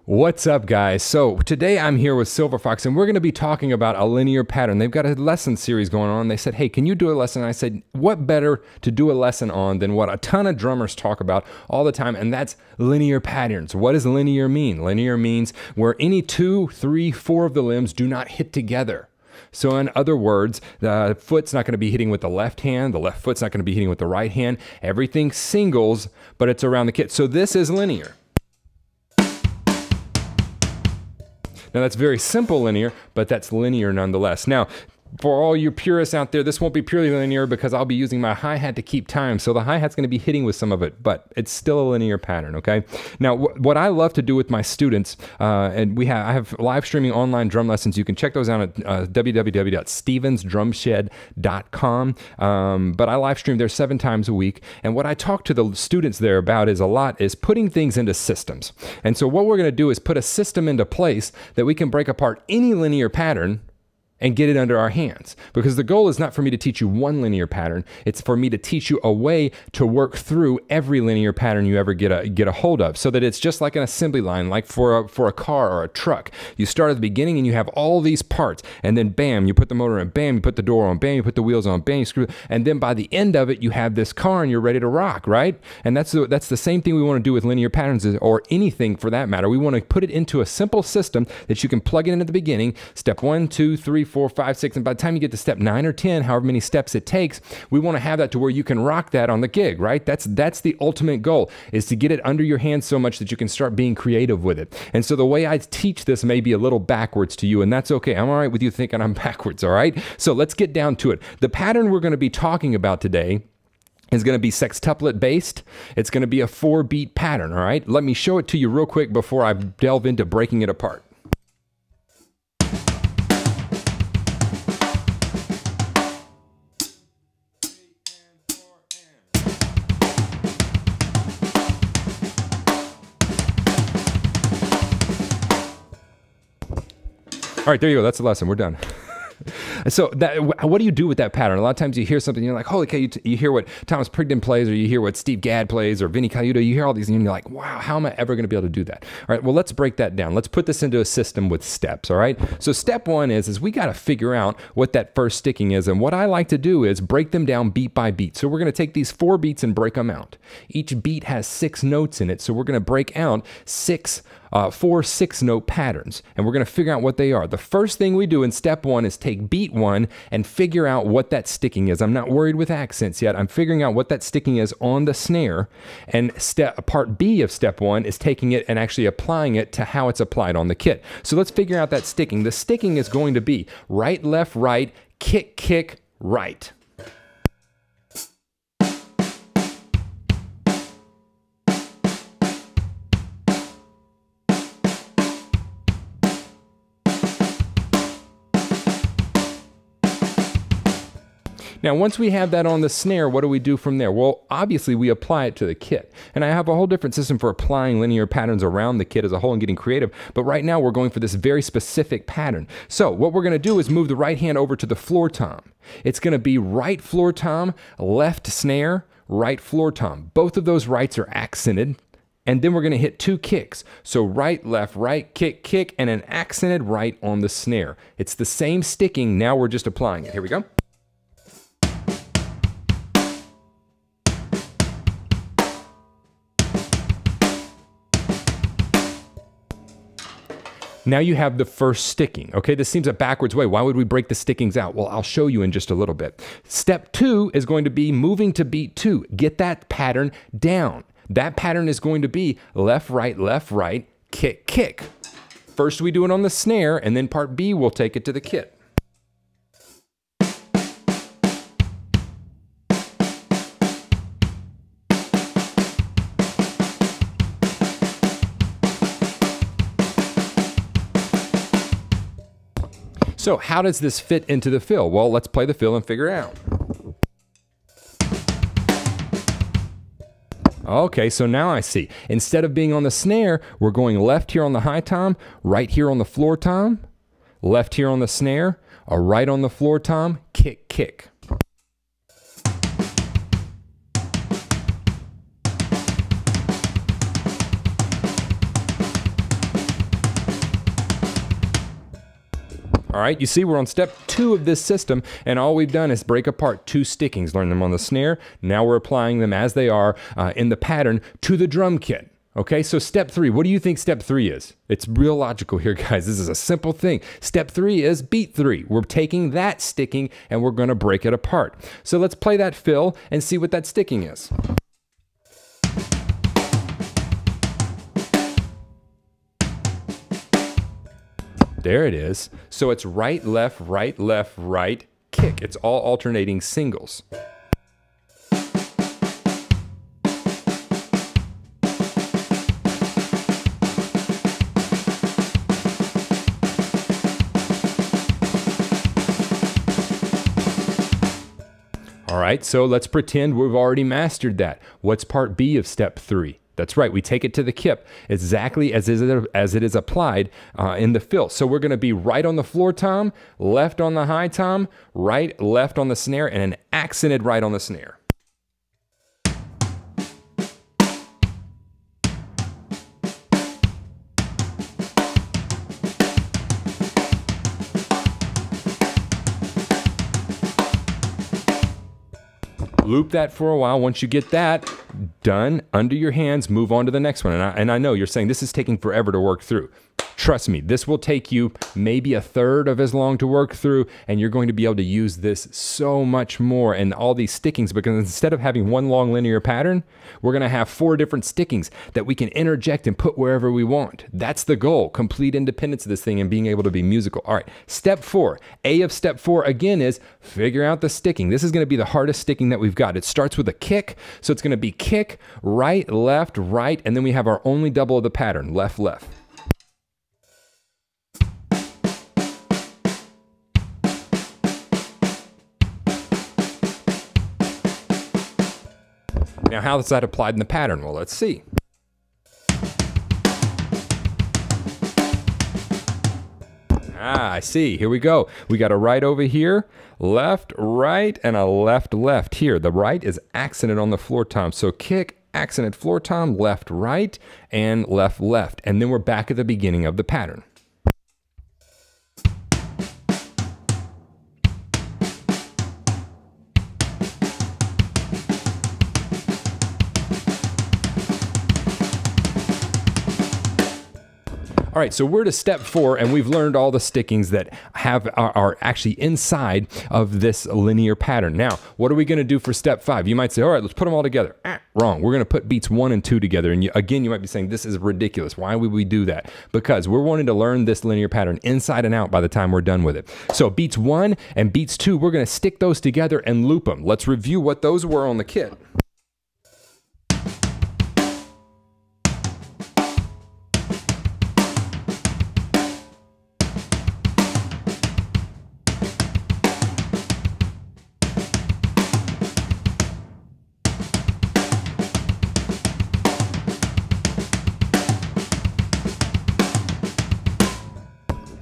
What's up, guys? So today I'm here with SilverFox and we're going to be talking about a linear pattern. They've got a lesson series going on. They said, hey, can you do a lesson? And I said, what better to do a lesson on than what a ton of drummers talk about all the time, and that's linear patterns. What does linear mean? Linear means where any 2, 3, 4 of the limbs do not hit together. So in other words, the foot's not going to be hitting with the left hand, the left foot's not going to be hitting with the right hand. Everything singles, but it's around the kit. So this is linear. Now that's very simple linear, but that's linear nonetheless. Now, for all you purists out there, this won't be purely linear because I'll be using my hi-hat to keep time. So the hi-hat's going to be hitting with some of it, but it's still a linear pattern, okay? Now, what I love to do with my students, and I have live streaming online drum lessons. You can check those out at www.stevensdrumshed.com. But I live stream there 7 times a week. And what I talk to the students there about is putting things into systems. And so what we're going to do is put a system into place that we can break apart any linear pattern and get it under our hands. Because the goal is not for me to teach you one linear pattern, it's for me to teach you a way to work through every linear pattern you ever get a hold of, so that it's just like an assembly line, like for a car or a truck. You start at the beginning and you have all these parts, and then bam, you put the motor in, bam, you put the door on, bam, you put the wheels on, bam, you screw, and then by the end of it, you have this car and you're ready to rock, right? And that's the same thing we want to do with linear patterns, or anything for that matter. We want to put it into a simple system that you can plug it in at the beginning, step 1, 2, 3, 4, 5, 6, and by the time you get to step 9 or 10, however many steps it takes, we want to have that to where you can rock that on the gig, right? That's the ultimate goal, is to get it under your hands so much that you can start being creative with it. And so the way I teach this may be a little backwards to you, and that's okay. I'm all right with you thinking I'm backwards, all right? So let's get down to it. The pattern we're going to be talking about today is going to be sextuplet based. It's going to be a 4-beat pattern, all right? Let me show it to you real quick before I delve into breaking it apart. All right, there you go. That's the lesson. We're done. So what do you do with that pattern? A lot of times you hear something, you're like, holy cow, you hear what Thomas Prigden plays, or you hear what Steve Gadd plays, or Vinny Colaiuta. You hear all these and you're like, wow, how am I ever going to be able to do that? All right, well, let's break that down. Let's put this into a system with steps, all right? So step 1 is we got to figure out what that first sticking is. And what I like to do is break them down beat by beat. So we're going to take these 4 beats and break them out. Each beat has 6 notes in it. So we're going to break out 4 6-note patterns, and we're going to figure out what they are. The first thing we do in step 1 is take beat 1 and figure out what that sticking is. I'm not worried with accents yet. I'm figuring out what that sticking is on the snare, and part B of step 1 is taking it and actually applying it to how it's applied on the kit. So let's figure out that sticking. The sticking is going to be right, left, right, kick, kick, right. Now, once we have that on the snare, what do we do from there? Well, obviously, we apply it to the kit. And I have a whole different system for applying linear patterns around the kit as a whole and getting creative. But right now, we're going for this very specific pattern. So what we're going to do is move the right hand over to the floor tom. It's going to be right floor tom, left snare, right floor tom. Both of those rights are accented. And then we're going to hit 2 kicks. So right, left, right, kick, kick, and an accented right on the snare. It's the same sticking. Now we're just applying it. Here we go. Now you have the first sticking, okay? This seems a backwards way. Why would we break the stickings out? Well, I'll show you in just a little bit. Step 2 is going to be moving to beat 2. Get that pattern down. That pattern is going to be left, right, kick, kick. First we do it on the snare, and then part B, we'll take it to the kit. So how does this fit into the fill? Well, let's play the fill and figure it out. Okay, so now I see. Instead of being on the snare, we're going left here on the high tom, right here on the floor tom, left here on the snare, a right on the floor tom, kick, kick. All right, you see we're on step 2 of this system, and all we've done is break apart 2 stickings, learn them on the snare. Now we're applying them as they are in the pattern to the drum kit. Okay, so step 3, what do you think step 3 is? It's real logical here, guys. This is a simple thing. Step 3 is beat 3. We're taking that sticking and we're gonna break it apart. So let's play that fill and see what that sticking is. There it is. So it's right, left, right, kick. It's all alternating singles. All right, so let's pretend we've already mastered that. What's part B of step 3? That's right, we take it to the kip exactly as it is applied in the fill. So we're gonna be right on the floor tom, left on the high tom, right, left on the snare, and an accented right on the snare. Loop that for a while. Once you get that done, under your hands, move on to the next one. And I know you're saying this is taking forever to work through. Trust me, this will take you maybe a third of as long to work through, and you're going to be able to use this so much more and all these stickings, because instead of having one long linear pattern, we're going to have 4 different stickings that we can interject and put wherever we want. That's the goal, complete independence of this thing and being able to be musical. All right, step 4. A of step 4 again is figure out the sticking. This is going to be the hardest sticking that we've got. It starts with a kick, so it's going to be kick, right, left, right, and then we have our only double of the pattern, left, left. Now, how is that applied in the pattern? Well, let's see. I see. Here we go. We got a right over here, left, right, and a left, left here. The right is accented on the floor tom. So kick, accented floor tom, left, right, and left, left. And then we're back at the beginning of the pattern. All right, so we're to step 4, and we've learned all the stickings that are actually inside of this linear pattern. Now, what are we going to do for step 5? You might say, all right, let's put them all together. Wrong. We're going to put beats 1 and 2 together. And again, you might be saying, this is ridiculous. Why would we do that? Because we're wanting to learn this linear pattern inside and out by the time we're done with it. So beats 1 and beats 2, we're going to stick those together and loop them. Let's review what those were on the kit.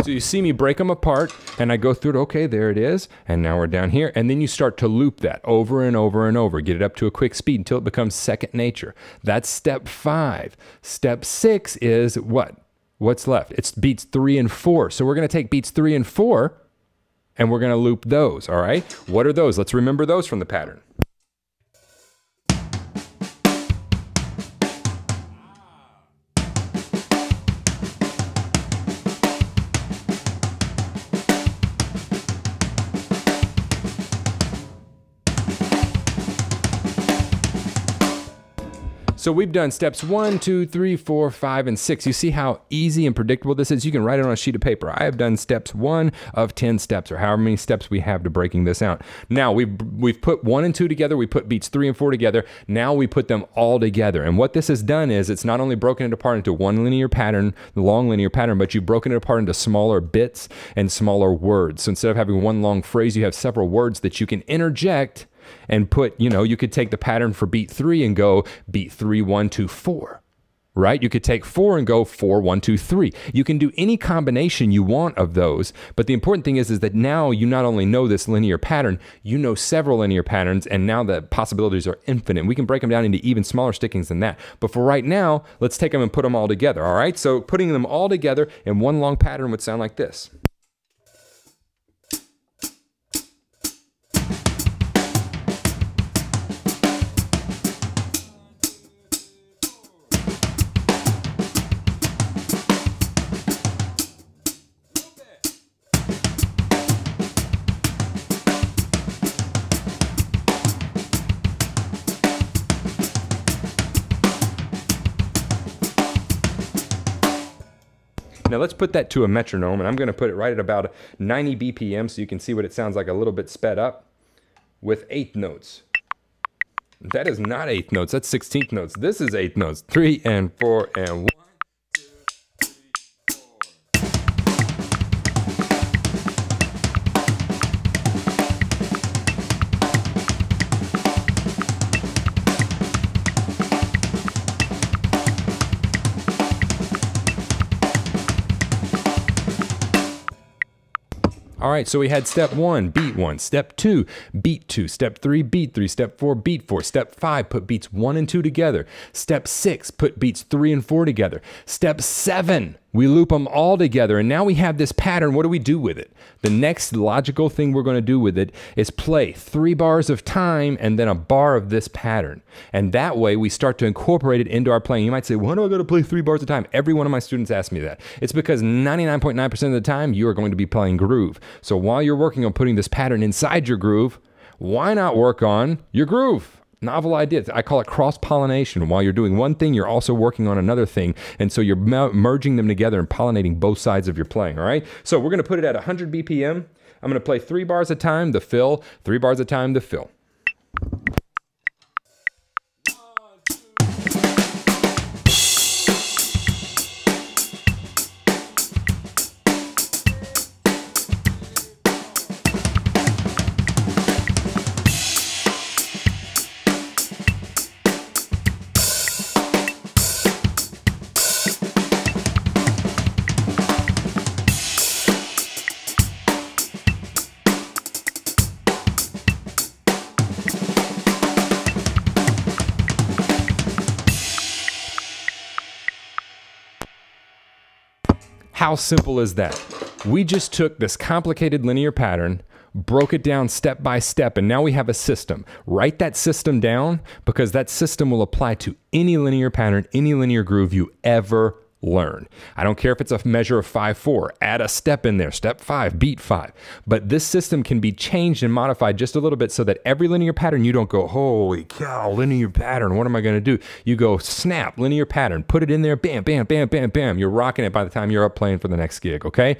So you see me break them apart, and I go through it, okay, there it is, and now we're down here, and then you start to loop that over and over and over, get it up to a quick speed until it becomes second nature. That's step 5. Step 6 is what? What's left? It's beats 3 and 4. So we're gonna take beats 3 and 4, and we're gonna loop those, all right? What are those? Let's remember those from the pattern. So we've done steps 1, 2, 3, 4, 5, and 6. You see how easy and predictable this is? You can write it on a sheet of paper. I have done steps 1 of 10 steps, or however many steps we have to breaking this out. Now we've put 1 and 2 together. We put beats 3 and 4 together. Now we put them all together. And what this has done is it's not only broken it apart into one linear pattern, the long linear pattern, but you've broken it apart into smaller bits and smaller words. So instead of having one long phrase, you have several words that you can interject and put, you know, you could take the pattern for beat 3 and go beat 3, 1, 2, 4, right? You could take 4 and go 4, 1, 2, 3. You can do any combination you want of those, but the important thing is that now you not only know this linear pattern, you know several linear patterns, and now the possibilities are infinite. We can break them down into even smaller stickings than that. But for right now, let's take them and put them all together, all right? So putting them all together in one long pattern would sound like this. Now let's put that to a metronome, and I'm going to put it right at about 90 BPM so you can see what it sounds like a little bit sped up with eighth notes. That is not eighth notes, that's 16th notes. This is eighth notes. 3 and 4 and 1. All right, so we had step 1, beat 1, step 2, beat 2, step 3, beat 3, step 4, beat 4, step 5, put beats 1 and 2 together, step 6, put beats 3 and 4 together, step 7, we loop them all together, and now we have this pattern. What do we do with it? The next logical thing we're going to do with it is play 3 bars of time and then a bar of this pattern. And that way we start to incorporate it into our playing. You might say, why do I got to play 3 bars of time? Every one of my students asks me that. It's because 99.9% of the time you are going to be playing groove. So while you're working on putting this pattern inside your groove, why not work on your groove? Novel idea. I call it cross-pollination. While you're doing one thing, you're also working on another thing. And so you're merging them together and pollinating both sides of your playing, all right? So we're going to put it at 100 BPM. I'm going to play 3 bars at a time, the fill, 3 bars at a time, the fill. How simple is that? We just took this complicated linear pattern, broke it down step by step, and now we have a system. Write that system down because that system will apply to any linear pattern, any linear groove you ever learn. I don't care if it's a measure of 5/4, add a step in there, step 5, beat 5. But this system can be changed and modified just a little bit so that every linear pattern you don't go, holy cow, linear pattern, what am I going to do? You go, snap, linear pattern, put it in there, bam, bam, bam, bam, bam. You're rocking it by the time you're up playing for the next gig, okay?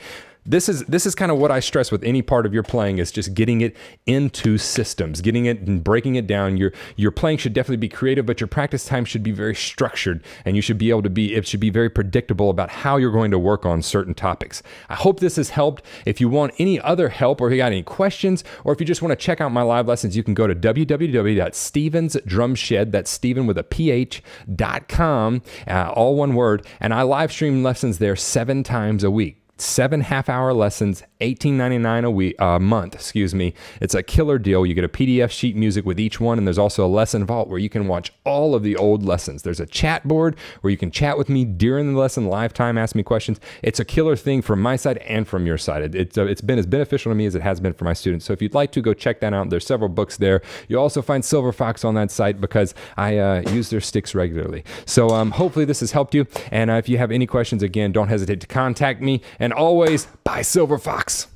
This is kind of what I stress with any part of your playing is just getting it into systems, getting it and breaking it down. Your playing should definitely be creative, but your practice time should be very structured, and you should be able to it should be very predictable about how you're going to work on certain topics. I hope this has helped. If you want any other help or if you got any questions, or if you just want to check out my live lessons, you can go to www.stevensdrumshed, that's Steven with a PH.com, all one word, and I live stream lessons there 7 times a week. 7 half-hour lessons, $18.99 a month, excuse me. It's a killer deal. You get a PDF sheet music with each one, and there's also a lesson vault where you can watch all of the old lessons. There's a chat board where you can chat with me during the lesson, live time, ask me questions. It's a killer thing from my side and from your side. It's been as beneficial to me as it has been for my students. So if you'd like to, go check that out. There's several books there. You'll also find SilverFox on that site because I use their sticks regularly. So hopefully this has helped you. And if you have any questions, again, don't hesitate to contact me. And always, buy SilverFox.